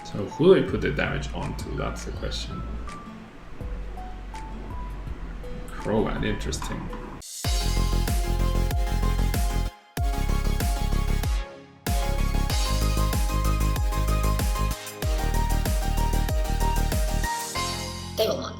So who do I put the damage onto? That's the question. Crobat, interesting. Table 1.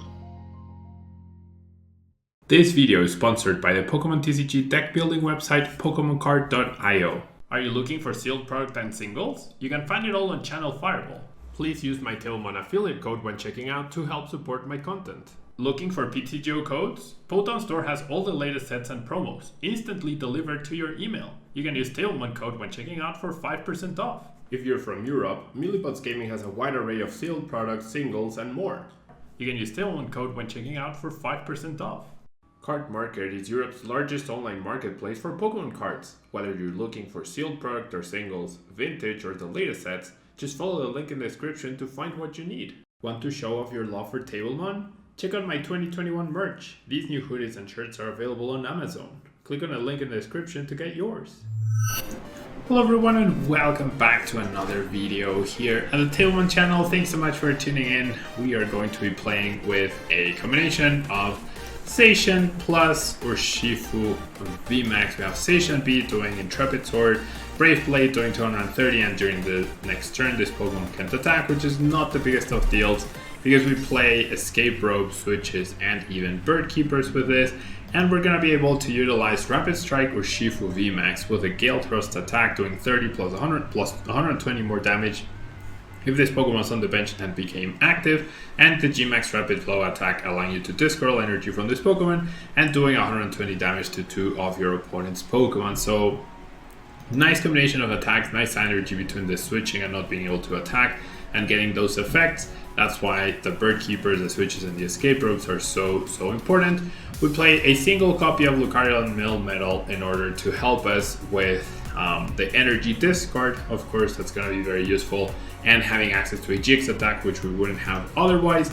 This video is sponsored by the Pokemon TCG deck building website PokemonCard.io. Are you looking for sealed product and singles? You can find it all on Channel Fireball. Please use my Tailmon affiliate code when checking out to help support my content. Looking for PTGO codes? Potown Store has all the latest sets and promos, instantly delivered to your email. You can use Tailmon code when checking out for 5% off. If you're from Europe, Millipods Gaming has a wide array of sealed products, singles, and more. You can use Tailmon code when checking out for 5% off. Card Market is Europe's largest online marketplace for Pokemon cards. Whether you're looking for sealed product or singles, vintage or the latest sets, just follow the link in the description to find what you need. Want to show off your love for Tablemon? Check out my 2021 merch. These new hoodies and shirts are available on Amazon. Click on the link in the description to get yours. Hello everyone and welcome back to another video here at the Tailmon channel. Thanks so much for tuning in. We are going to be playing with a combination of ZACIAN plus URSHIFU VMAX. We have ZACIAN V doing Intrepid Sword, Brave Blade doing 230, and during the next turn this Pokemon can't attack, which is not the biggest of deals because we play Escape Rope, Switches, and even Bird Keepers with this. And we're going to be able to utilize Rapid Strike URSHIFU VMAX with a Gale Thrust attack doing 30 plus 100 plus 120 more damage if this Pokemon was on the bench and became active, and the G-Max Rapid Flow attack allowing you to discard energy from this Pokemon and doing 120 damage to 2 of your opponent's Pokemon. So nice combination of attacks, nice synergy between the switching and not being able to attack and getting those effects. That's why the Bird Keepers, the Switches, and the Escape Ropes are so important. We play a single copy of Lucario and Metal in order to help us with the energy discard. Of course, that's going to be very useful, and having access to a GX attack, which we wouldn't have otherwise.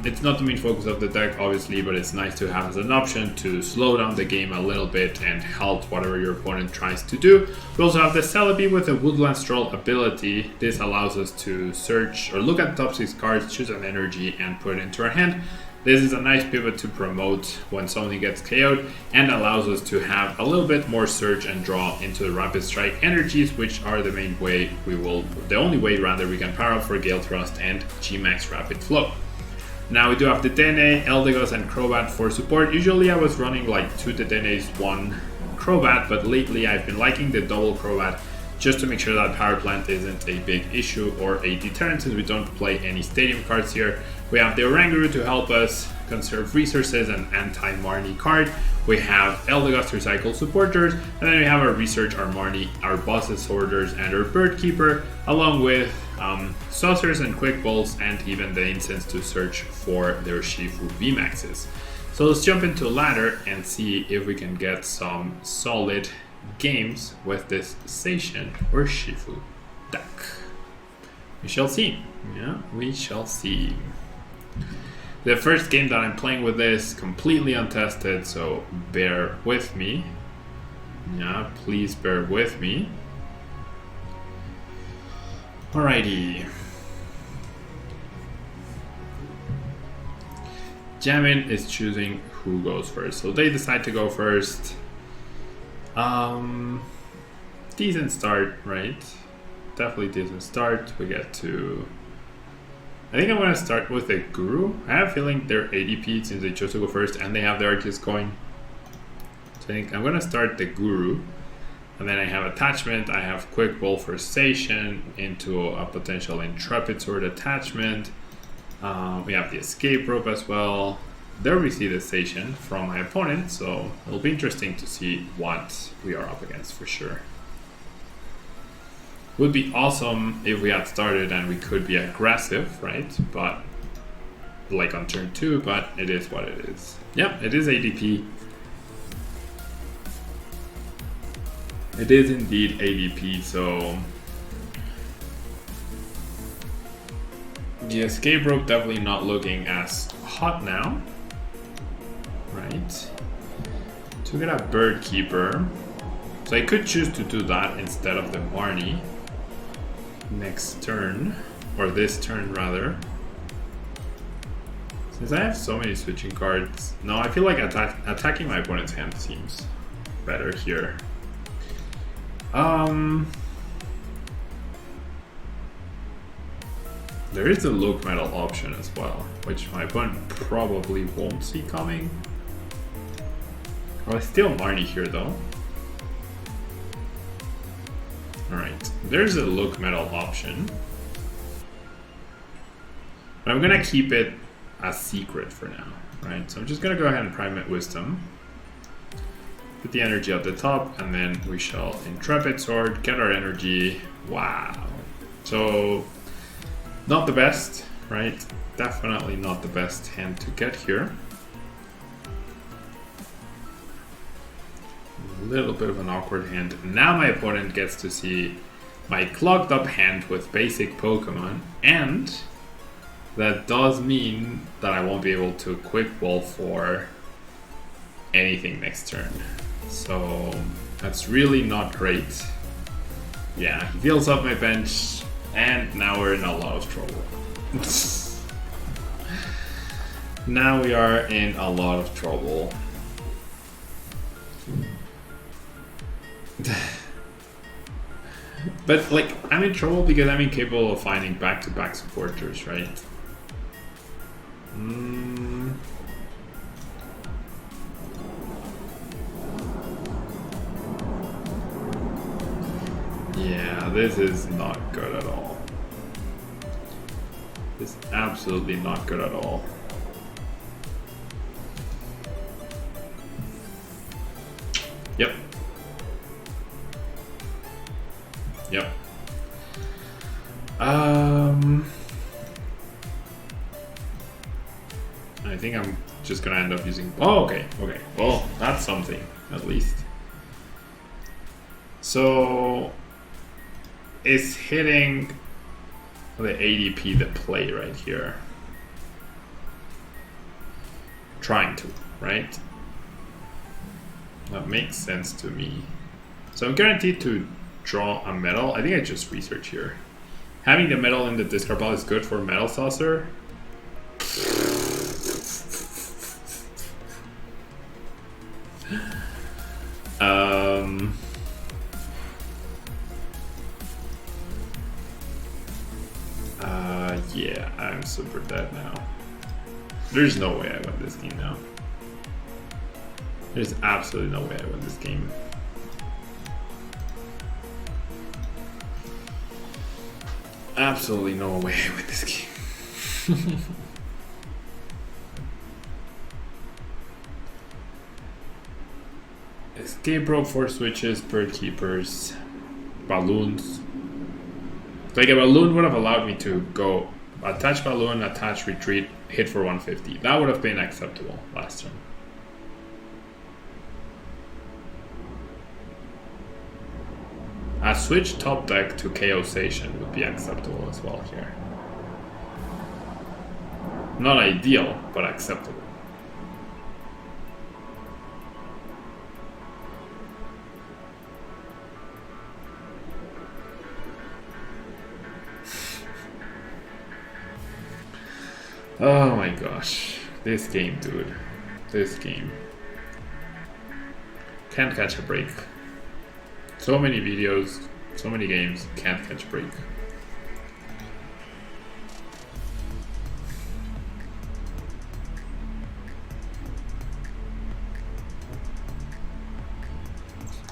It's not the main focus of the deck, obviously, but it's nice to have as an option to slow down the game a little bit and help whatever your opponent tries to do. We also have the Celebi with a Woodland Stroll ability. This allows us to search or look at the top 6 cards, choose an energy, and put it into our hand. This is a nice pivot to promote when something gets KO'd and allows us to have a little bit more search and draw into the Rapid Strike energies, which are the main way the only way rather we can power up for Gale Thrust and G-Max Rapid Flow. Now we do have the Dedenne, Eldegoss, and Crobat for support. Usually I was running like 2 Dedennes, 1 Crobat, but lately I've been liking the double Crobat just to make sure that Power Plant isn't a big issue or a deterrent since we don't play any Stadium cards here. We have the Oranguru to help us conserve resources and anti-Marnie card. We have Eldegoss to recycle supporters, and then we have our Research, our Marnie, our Boss's Orders, and our Bird Keeper, along with Saucers and Quick Balls, and even the Incense to search for their URSHIFU VMAXs. So let's jump into ladder and see if we can get some solid games with this ZACIAN URSHIFU deck. We shall see. Yeah, we shall see. The first game that I'm playing with this completely untested, so bear with me. Yeah, please bear with me. Alrighty. Jamin is choosing who goes first, so they decide to go first. Decent start, right? Definitely decent start. We get to... I think I'm going to start with a Guru. I have a feeling they're ADP since they chose to go first and they have the Arceus coin. So I think I'm going to start the Guru. And then I have attachment. I have Quick Ball for ZACIAN into a potential Intrepid Sword attachment. We have the Escape Rope as well. There we see the ZACIAN from my opponent, so it'll be interesting to see what we are up against for sure. Would be awesome if we had started and we could be aggressive, right? But like on turn 2, but it is what it is. Yep, it is ADP. It is indeed ADP, so the Escape Rope definitely not looking as hot now, right? So we got a Bird Keeper, so I could choose to do that instead of the Marnie next turn. or this turn rather. Since I have so many switching cards, no, I feel like attacking my opponent's hand seems better here. There is the look metal option as well, which my opponent probably won't see coming. Oh, I still Marnie here though. Alright, there's a look metal option. But I'm gonna keep it a secret for now, right? So I'm just gonna go ahead and Primate Wisdom. Put the energy at the top, and then we shall Intrepid Sword, get our energy. Wow. So, not the best, right? Definitely not the best hand to get here. A little bit of an awkward hand. Now my opponent gets to see my clogged up hand with basic Pokemon, and that does mean that I won't be able to Quick Ball for anything next turn. So that's really not great. Yeah, he fills up my bench, and now we're in a lot of trouble. Now we are in a lot of trouble. But like, I'm in trouble because I'm incapable of finding back-to-back supporters, right? Yeah, this is not good at all. This is absolutely not good at all. Yep. Yep. I think I'm just gonna end up using. Oh, okay, okay. Well, that's something at least. So, is hitting the ADP the play right here? Trying to, right? That makes sense to me. So I'm guaranteed to draw a metal. I think I just research here. Having the metal in the discard pile is good for Metal Saucer. Yeah, I'm super dead now. There's no way I win this game now. There's absolutely no way I win this game. Absolutely no way I win this game. Escape rope, 4 switches, bird keepers, balloons. Like a balloon would have allowed me to go attach balloon, attach retreat, hit for 150. That would have been acceptable last turn. A switch top deck to KO Station would be acceptable as well here. Not ideal, but acceptable. Oh my gosh. This game, dude. This game. Can't catch a break. So many videos, so many games, can't catch a break.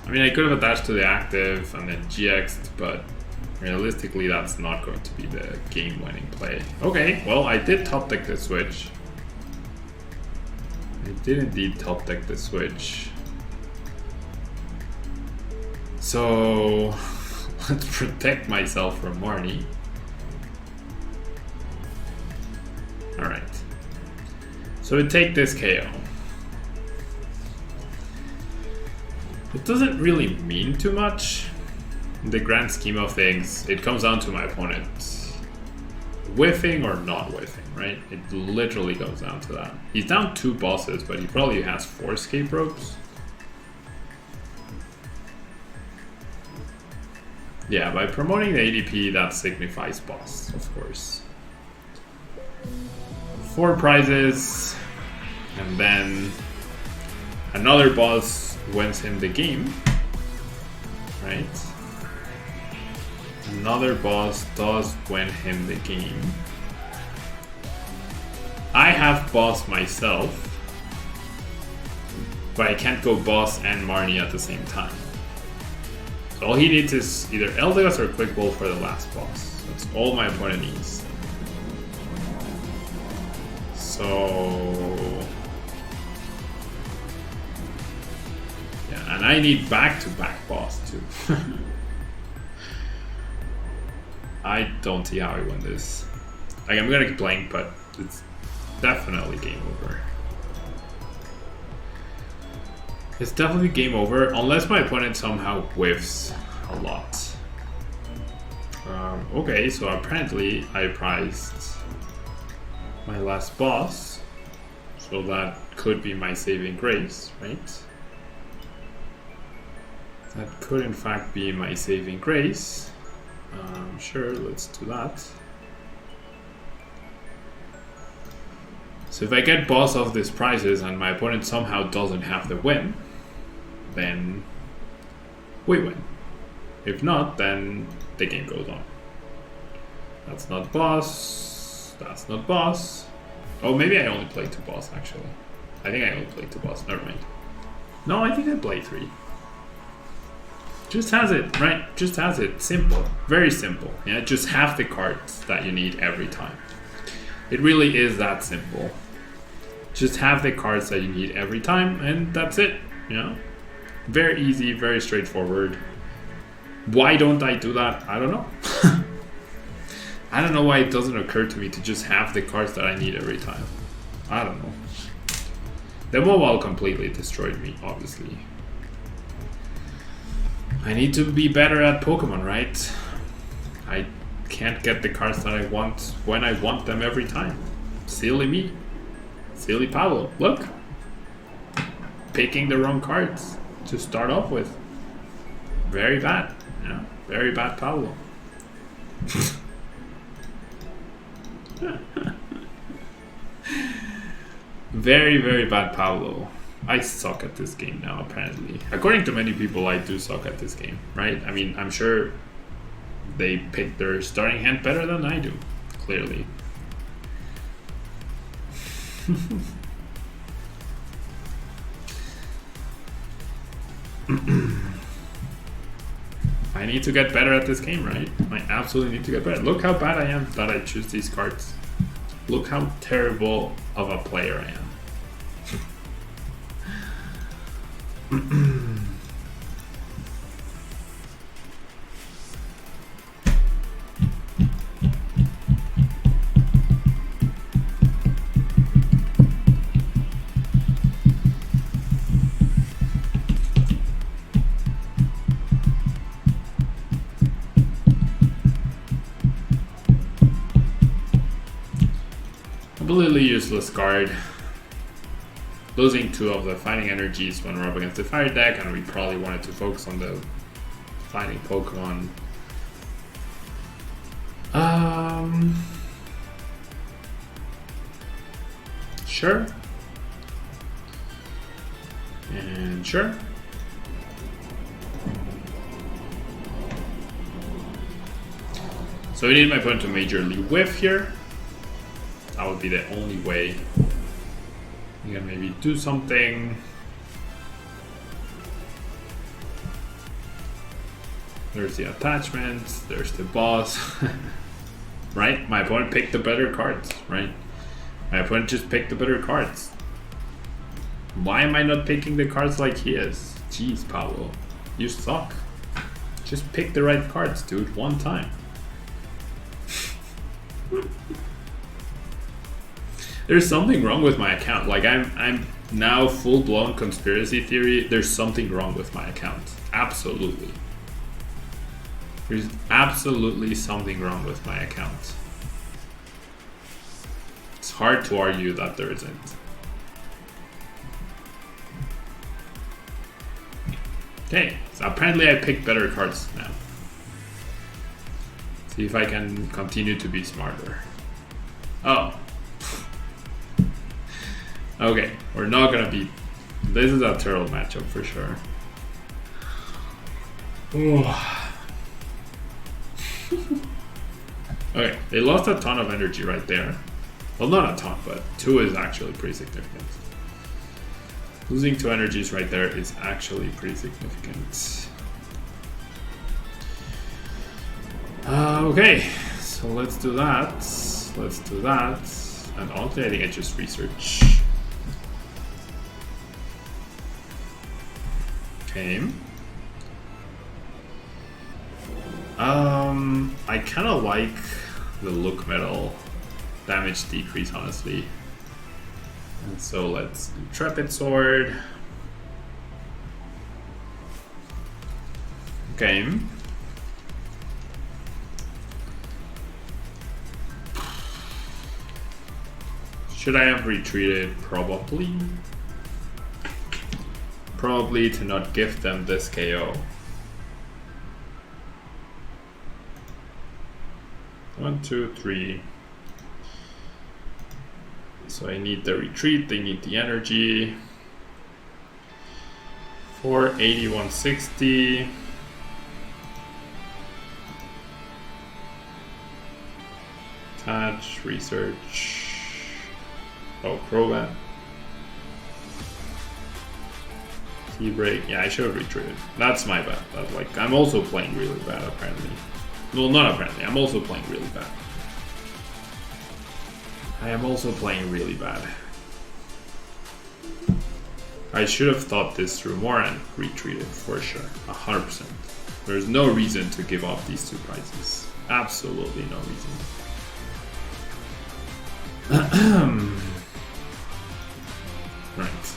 I mean, I could have attached to the active and then GX'd, but realistically that's not going to be the game-winning play. Okay, well, I did top deck the switch. I did indeed top deck the switch. So let's protect myself from Marnie. Alright. So we take this KO. It doesn't really mean too much. In the grand scheme of things, it comes down to my opponent whiffing or not whiffing, right? It literally comes down to that. He's down 2 bosses, but he probably has 4 escape ropes. Yeah, by promoting the ADP, that signifies boss, of course. 4 prizes, and then another boss wins him the game, right? Another boss does win him the game. I have boss myself, but I can't go boss and Marnie at the same time. So all he needs is either Eldegoss or Quick Ball for the last boss. That's all my opponent needs. So yeah, and I need back-to-back boss too. I don't see how I win this. Like, I'm gonna keep playing, but it's definitely game over. It's definitely game over unless my opponent somehow whiffs a lot. Okay, so apparently I prized my last boss, so that could be my saving grace, right? That could in fact be my saving grace. Sure, let's do that. So if I get boss of these prizes and my opponent somehow doesn't have the win, then we win. If not, then the game goes on. That's not boss. That's not boss. Oh, maybe I only played 2 boss actually. I think I only played 2 boss. Never mind. No, I think I played 3. Just has it, right? Just has it. Simple. Very simple. Yeah, just have the cards that you need every time. It really is that simple. Just have the cards that you need every time, and that's it. You know, very easy, very straightforward. Why don't I do that? I don't know. I don't know why it doesn't occur to me to just have the cards that I need every time. I don't know. The mobile completely destroyed me, obviously. I need to be better at Pokemon, right? I can't get the cards that I want when I want them every time. Silly me. Silly Pablo. Look. Picking the wrong cards to start off with. Very bad. Yeah, very bad Pablo. Very, very bad Pablo. I suck at this game now, apparently. According to many people, I do suck at this game, right? I mean, I'm sure they pick their starting hand better than I do, clearly. I need to get better at this game, right? I absolutely need to get better. Look how bad I am that I choose these cards. Look how terrible of a player I am. Completely useless card. Losing 2 of the fighting energies when we're up against the fire deck, and we probably wanted to focus on the fighting Pokemon. Sure. And sure. So we need my opponent to majorly whiff here. That would be the only way. You can maybe do something. There's the attachments, there's the boss. Right? My opponent picked the better cards, right? My opponent just picked the better cards. Why am I not picking the cards like he is? Jeez, Pablo. You suck. Just pick the right cards, dude, one time. There's something wrong with my account. Like, I'm now full-blown conspiracy theory. There's something wrong with my account. Absolutely. There's absolutely something wrong with my account. It's hard to argue that there isn't. Okay, so apparently I picked better cards now. See if I can continue to be smarter. Oh. Okay, we're not gonna be... This is a terrible matchup for sure. Okay, they lost a ton of energy right there. Well, not a ton, but 2 is actually pretty significant. Losing 2 energies right there is actually pretty significant. Okay, so let's do that. Let's do that. And honestly, I think I just research. Okay. I kind of like the look metal damage decrease, honestly. And so let's Intrepid Sword. Okay. Should I have retreated? Probably. Probably to not give them this KO. 1, 2, 3. So I need the retreat, they need the energy. 480, 160. Touch, research. Oh, Crobat. T-break. Yeah, I should have retreated. That's my bad. But like, I'm also playing really bad apparently. Well, not apparently. I'm also playing really bad. I am also playing really bad. I should have thought this through more and retreated for sure. 100%. There's no reason to give up these 2 prizes. Absolutely no reason. Right.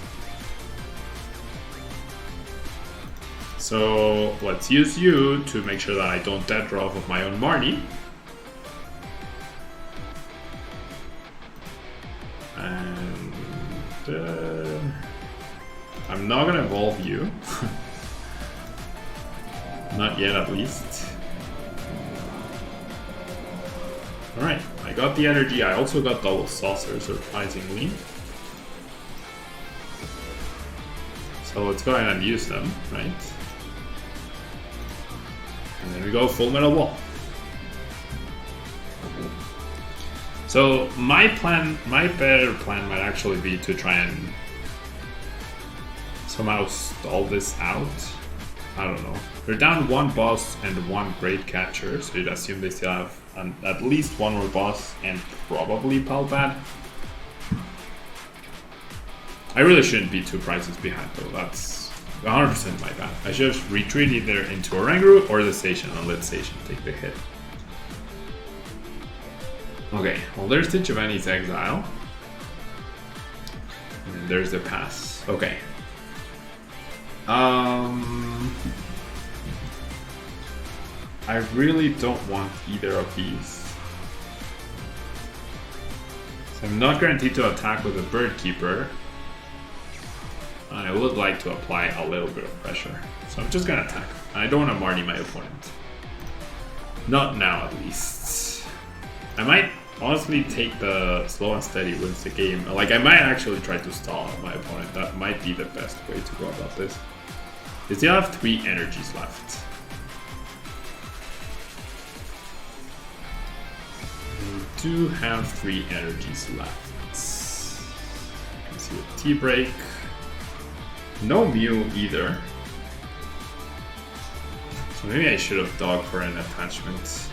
So let's use you to make sure that I don't dead draw off of my own Marnie. And I'm not gonna evolve you. Not yet, at least. Alright, I got the energy. I also got double saucer, surprisingly. So let's go ahead and use them, right? And then we go Full Metal Wall. So my better plan might actually be to try and somehow stall this out. I don't know. They're down 1 boss and 1 great catcher, so you'd assume they still have at least 1 more boss and probably Palpad. I really shouldn't be 2 prizes behind though, that's 100% my bad. I should have retreated either into Oranguru or the Zacian and let Zacian take the hit. Okay, well there's the Giovanni's Exile. And then there's the pass. Okay. I really don't want either of these. So I'm not guaranteed to attack with a Bird Keeper. And I would like to apply a little bit of pressure. So I'm just gonna attack. I don't want to Marnie my opponent. Not now, at least. I might honestly take the slow and steady wins the game. Like, I might actually try to stall out my opponent. That might be the best way to go about this. They still have 3 energies left. We do have 3 energies left. You can see a T-break. No Mew either. So maybe I should have dogged for an attachment.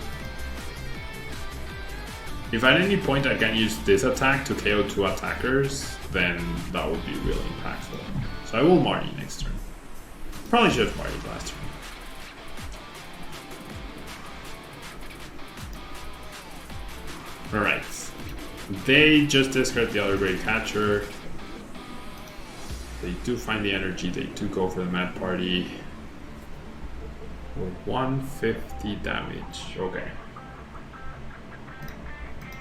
If at any point I can use this attack to KO 2 attackers, then that would be really impactful. So I will Marnie next turn. Probably should have Marnie last turn. Alright. They just discard the other great catcher. They do find the energy, they do go for the Mad Party. For 150 damage. Okay.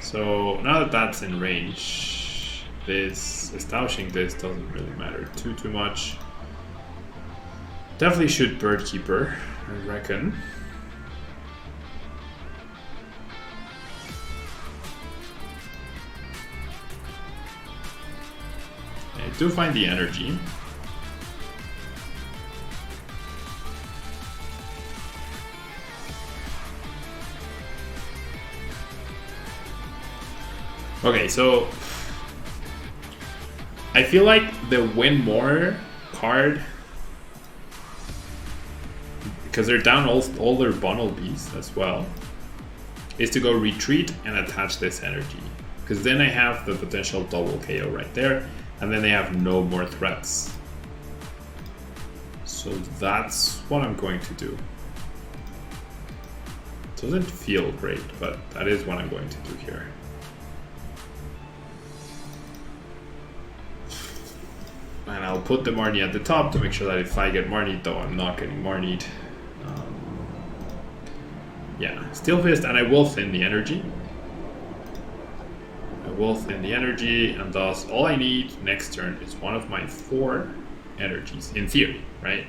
So now that that's in range, establishing this doesn't really matter too much. Definitely should Bird Keeper, I reckon. I do find the energy. Okay, so I feel like the win more card, because they're down all their bundle bees as well, is to go retreat and attach this energy. Because then I have the potential double KO right there, and then they have no more threats. So that's what I'm going to do. Doesn't feel great, but that is what I'm going to do here. And I'll put the Marnie at the top to make sure that if I get Marnied, though I'm not getting Marnied. Yeah, Steel Fist, and I will thin the energy. I will thin the energy, and thus all I need next turn is one of my 4 energies, in theory, right?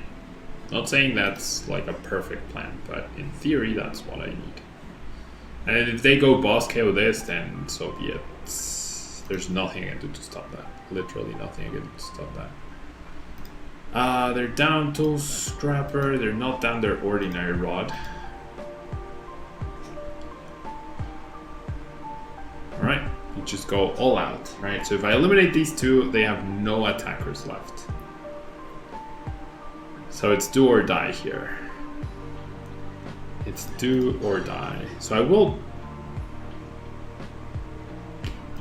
Not saying that's like a perfect plan, but in theory that's what I need. And if they go boss KO this, then so be it. There's nothing I can do to stop that. Literally nothing I can do to stop that. They're down Tool Scrapper. They're not down their ordinary rod. Alright, you just go all out, right? So if I eliminate these 2, they have no attackers left. So it's do or die here. It's do or die. So I will...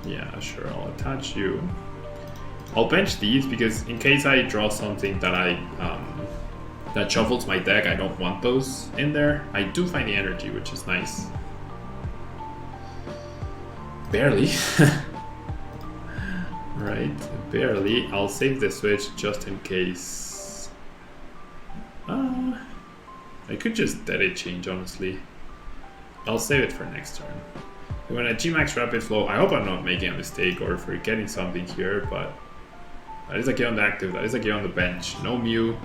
Yeah, sure, I'll attach you. I'll bench these because in case I draw something that that shuffles my deck, I don't want those in there. I do find the energy, which is nice. Barely. Right, barely. I'll save the switch just in case. I could just dead it change, honestly. I'll save it for next turn. When I G-Max Rapid Flow, I hope I'm not making a mistake or forgetting something here, but that is a K on the active, that is a K on the bench. No Mew.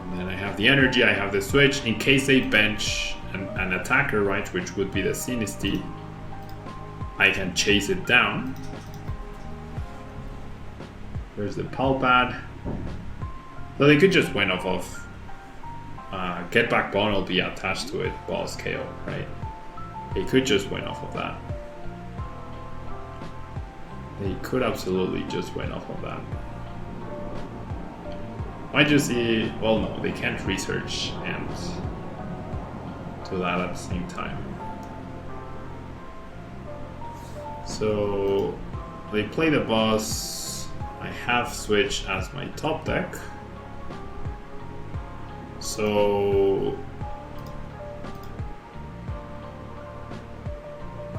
And then I have the energy, I have the switch. In case they bench an attacker, right, which would be the Sinisty, I can chase it down. There's the Palpad. So they could just win off of Get Back Bond will be attached to it, boss KO, right? They could just win off of that. They could absolutely just win off of that. Might just see, well no, they can't research and do that at the same time. So they play the boss. I have Switch as my top deck. So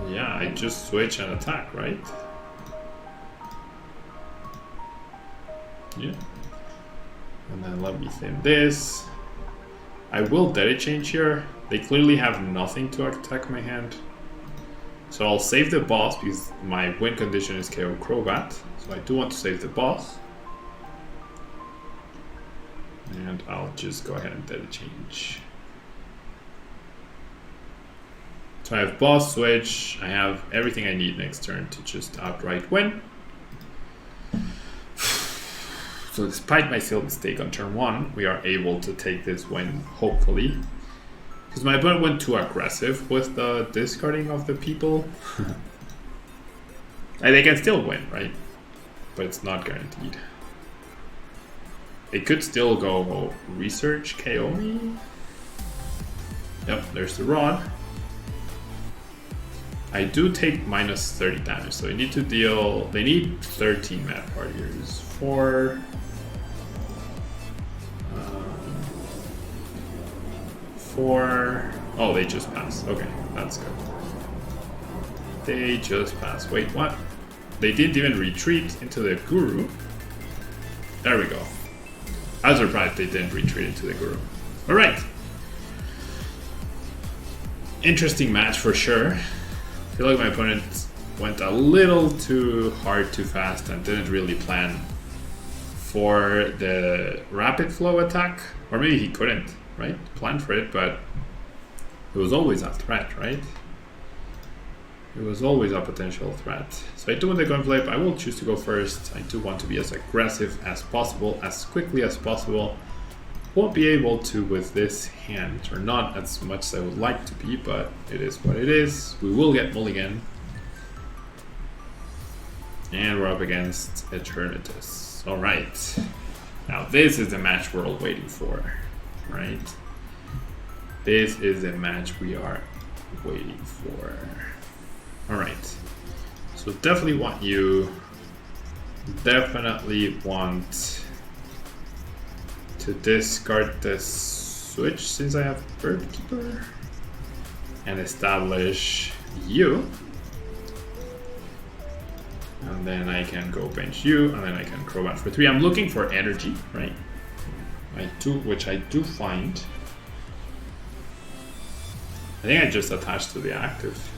yeah, I just switch and attack, right? Yeah. And then let me think this. I will Dead Change here. They clearly have nothing to attack my hand. So I'll save the boss because my win condition is KO Crobat. So I do want to save the boss. And I'll just go ahead and Dead Change. So I have boss switch. I have everything I need next turn to just outright win. So despite my failed mistake on turn 1, we are able to take this win, hopefully. Because my opponent went too aggressive with the discarding of the people. And they can still win, right? But it's not guaranteed. They could still go research, KO me. Yep, there's the rod. I do take minus 30 damage, so they need to deal. They need 13 mad partiers. 4. 4. Oh, they just pass. Okay, that's good. They just pass. Wait, what? They didn't even retreat into the Guru. There we go. I was surprised they didn't retreat into the Guru. Alright. Interesting match for sure. I feel like my opponent went a little too hard, too fast, and didn't really plan for the rapid flow attack. Or maybe he couldn't, right? Plan for it, but it was always a threat, right? It was always a potential threat. So I do want the gun flip. I will choose to go first. I do want to be as aggressive as possible, as quickly as possible. Won't be able to with this hand, or not as much as I would like to be, but it is what it is. We will get mulligan. And we're up against Eternatus. Alright. Now this is the match we're all waiting for, right? This is the match we are waiting for. Alright. So definitely want you. Definitely want to discard this switch since I have Bird Keeper and establish you, and then I can go bench you, and then I can Crobat for 3. I'm looking for energy, right? Which I do find. I think I just attached to the active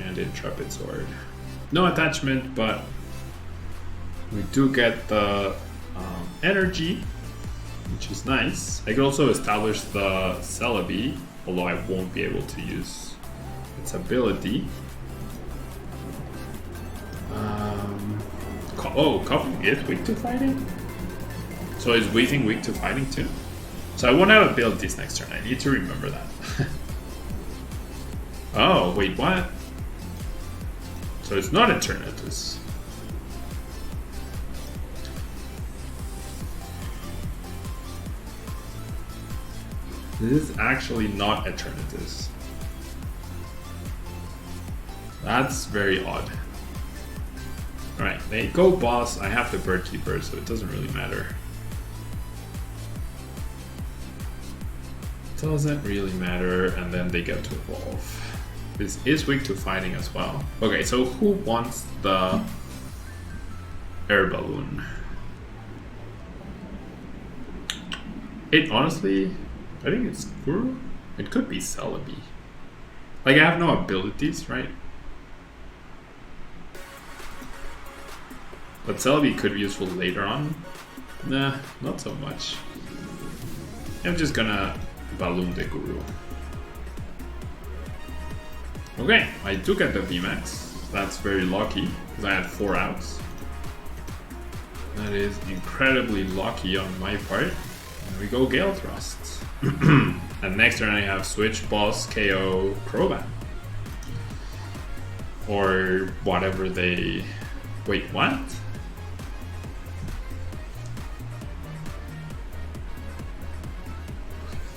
and Intrepid Sword. No attachment, but we do get the energy, which is nice. I could also establish the Celebi, although I won't be able to use its ability. Coughing is weak to fighting? So is Wheezing weak to fighting too? So I won't have abilities next turn, I need to remember that. Oh, wait, what? So it's not Eternatus. This is actually not Eternatus. That's very odd. Alright, they go boss. I have the Bird Keeper, so it doesn't really matter. Doesn't really matter, and then they get to evolve. This is weak to fighting as well. Okay, so who wants the air balloon? It honestly, I think it's Guru. It could be Celebi. Like, I have no abilities, right? But Celebi could be useful later on. Nah, not so much. I'm just gonna balloon the Guru. Okay, I do get the VMAX. That's very lucky, because I had 4 outs. That is incredibly lucky on my part. And we go Gale Thrust. And next turn I have Switch, Boss, KO, Crobat. Or whatever they... Wait, what?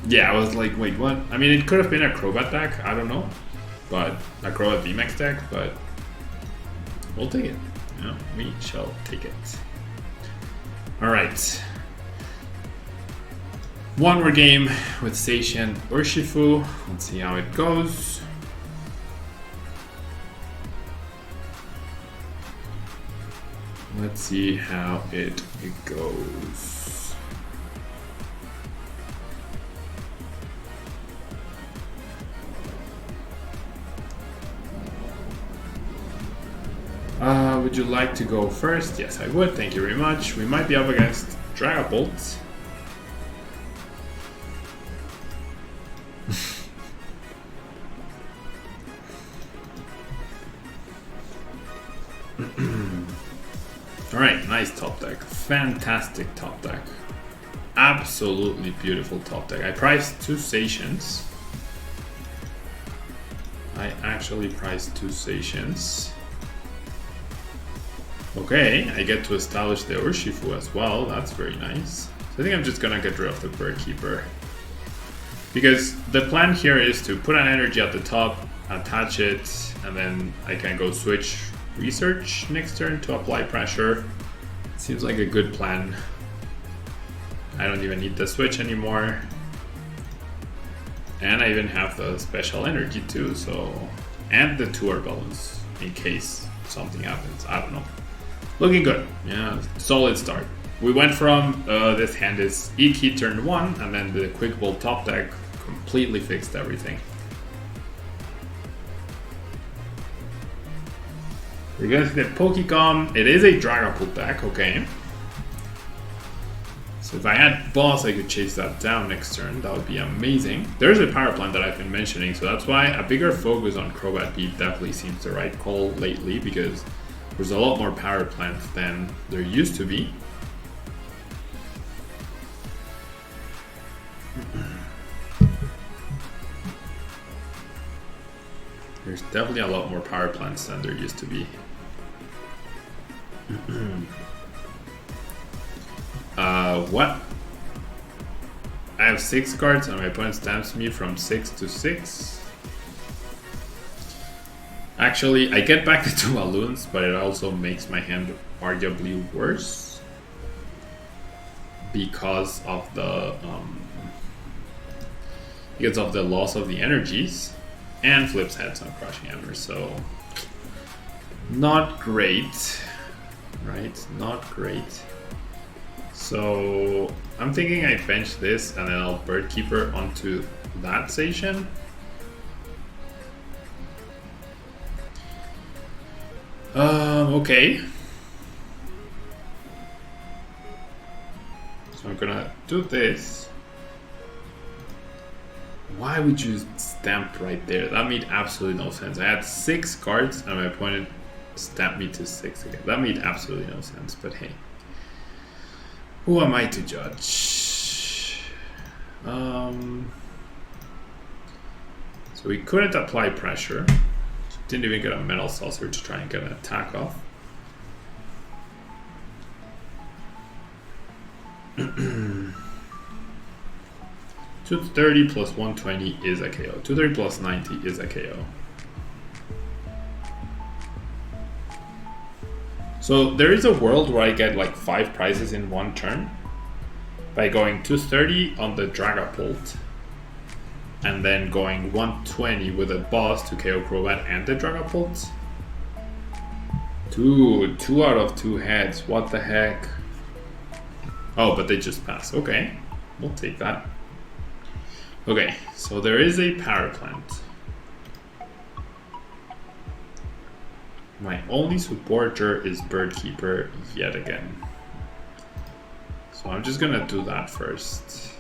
Yeah, I was like, wait, what? I mean, it could have been a Crobat deck, I don't know. But a Crobat VMAX deck, but we'll take it. Yeah, we shall take it. Alright. One more game with ZACIAN URSHIFU. Let's see how it goes. Let's see how it goes. Would you like to go first? Yes, I would. Thank you very much. We might be up against Dragapult. Alright, nice top deck. Fantastic top deck. Absolutely beautiful top deck. I priced 2 ZACIANs. I actually priced 2 ZACIANs. Okay, I get to establish the Urshifu as well. That's very nice. So I think I'm just gonna get rid of the Bird Keeper. Because the plan here is to put an energy at the top, attach it, and then I can go switch Research next turn to apply pressure. Seems like a good plan. I don't even need the switch anymore. And I even have the special energy too, so... And the 2 air balloons, in case something happens. I don't know. Looking good. Yeah, solid start. We went from this hand is E-key turn 1, and then the Quick Ball top deck completely fixed everything. We're gonna see the Pokecom. It is a Dragapult deck, okay. So if I had boss, I could chase that down next turn. That would be amazing. There's a power plant that I've been mentioning, so that's why a bigger focus on Crobat Beat definitely seems the right call lately, because there's a lot more power plants than there used to be. There's definitely a lot more power plants than there used to be. What? I have 6 cards and my opponent stamps me from 6 to 6. Actually, I get back the 2 balloons, but it also makes my hand arguably worse because of the loss of the energies, and flips heads on Crushing Hammer. So not great, right? Not great. So I'm thinking I bench this and then I'll Bird Keeper onto that ZACIAN. Okay. So I'm gonna do this. Why would you stamp right there? That made absolutely no sense. I had 6 cards and my opponent stamped me to 6 again. That made absolutely no sense, but hey. Who am I to judge? So we couldn't apply pressure. Didn't even get a Metal Saucer to try and get an attack off. 230 plus 120 is a KO. 230 plus 90 is a KO. So there is a world where I get like 5 prizes in one turn by going 230 on the Dragapult and then going 120 with a boss to KO Crobat and the Dragapult. Dude, 2 out of 2 heads. What the heck? Oh, but they just pass. Okay, we'll take that. Okay, so there is a power plant. My only supporter is Bird Keeper yet again. So I'm just gonna do that first.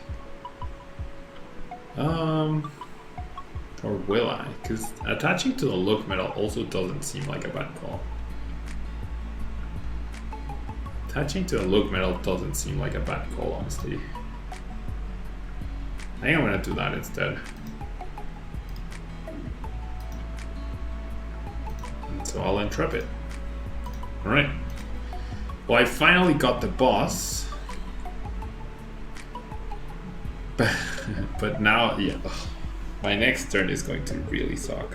Or will I? Because attaching to the Look Metal also doesn't seem like a bad call. Attaching to a Look Metal doesn't seem like a bad call, honestly. I think I'm gonna do that instead. And so I'll Intrepid. Alright. Well, I finally got the boss. But now, yeah. My next turn is going to really suck.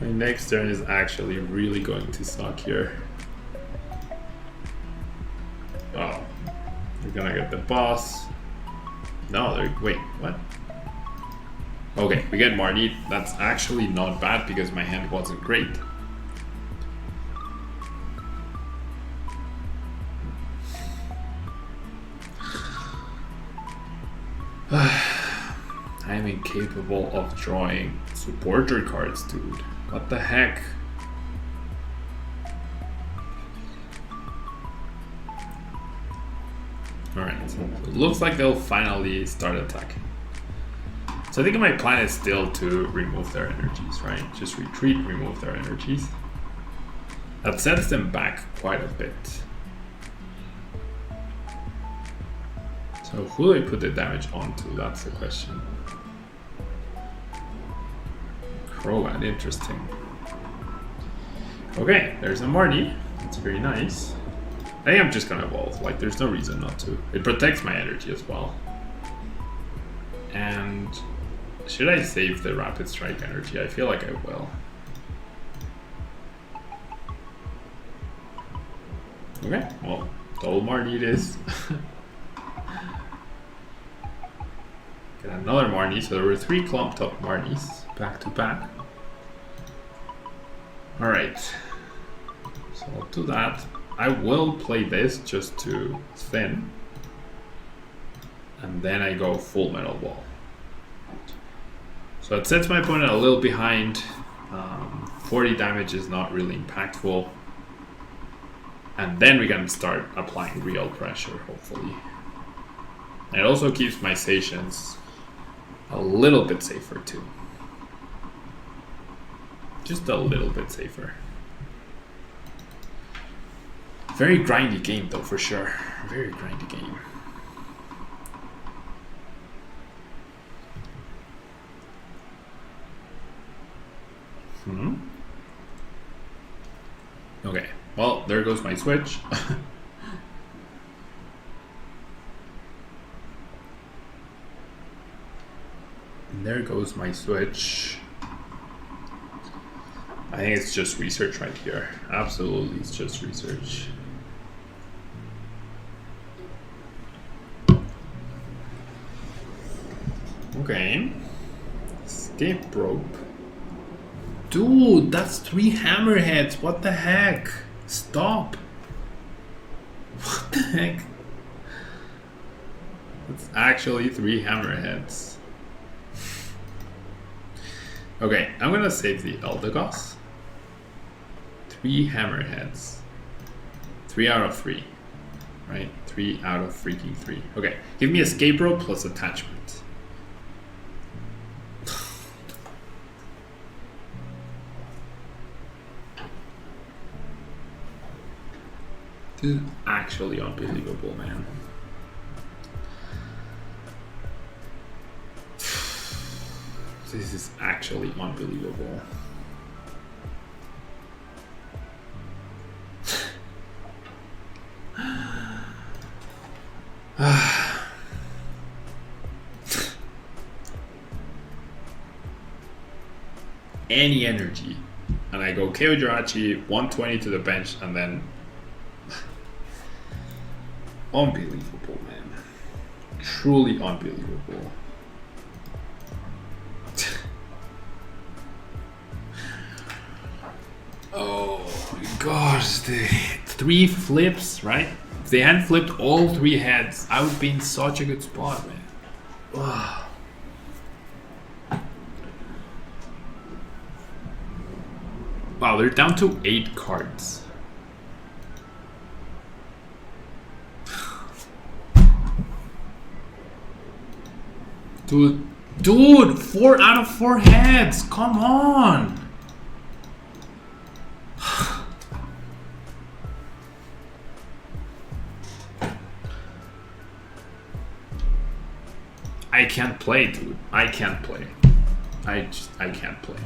My next turn is actually really going to suck here. Oh. We're gonna get the boss. No, wait, what? Okay, we get Marnie. That's actually not bad because my hand wasn't great. I'm incapable of drawing supporter cards, dude. What the heck? Alright, so it looks like they'll finally start attacking. So I think my plan is still to remove their energies, right? Just retreat, remove their energies. That sets them back quite a bit. So who do I put the damage onto? That's the question. Crobat, interesting. Okay, there's a Marnie. That's very nice. I think I'm just gonna evolve, like there's no reason not to. It protects my energy as well. And should I save the Rapid Strike energy? I feel like I will. Okay, well, double Marnie it is. Get another Marnie, so there were 3 clumped up Marnies back to back. Alright, so I'll do that. I will play this just to thin, and then I go full Metal Ball. So it sets my opponent a little behind. 40 damage is not really impactful. And then we can start applying real pressure, hopefully. And it also keeps my stations a little bit safer too. Just a little bit safer. Very grindy game though, for sure. Very grindy game. Okay, well, there goes my switch. And there goes my switch. I think it's just research right here. Absolutely, it's just research. Okay. Escape rope. Dude, that's 3 hammerheads. What the heck? Stop. What the heck? It's actually 3 hammerheads. Okay, I'm gonna save the Eldegoss. 3 hammerheads. 3 out of 3. Right? 3 out of freaking 3. Okay, give me escape rope plus attachment. This is actually unbelievable, man. This is actually unbelievable. Any energy. And I go KO Jirachi, 120 to the bench, and then unbelievable, man. Truly unbelievable. Oh my gosh, the 3 flips, right? If they hadn't flipped all 3 heads, I would be in such a good spot, man. Wow. Wow, they're down to 8 cards. Dude, 4 out of 4 heads. Come on. I can't play, dude. I can't play. I can't play.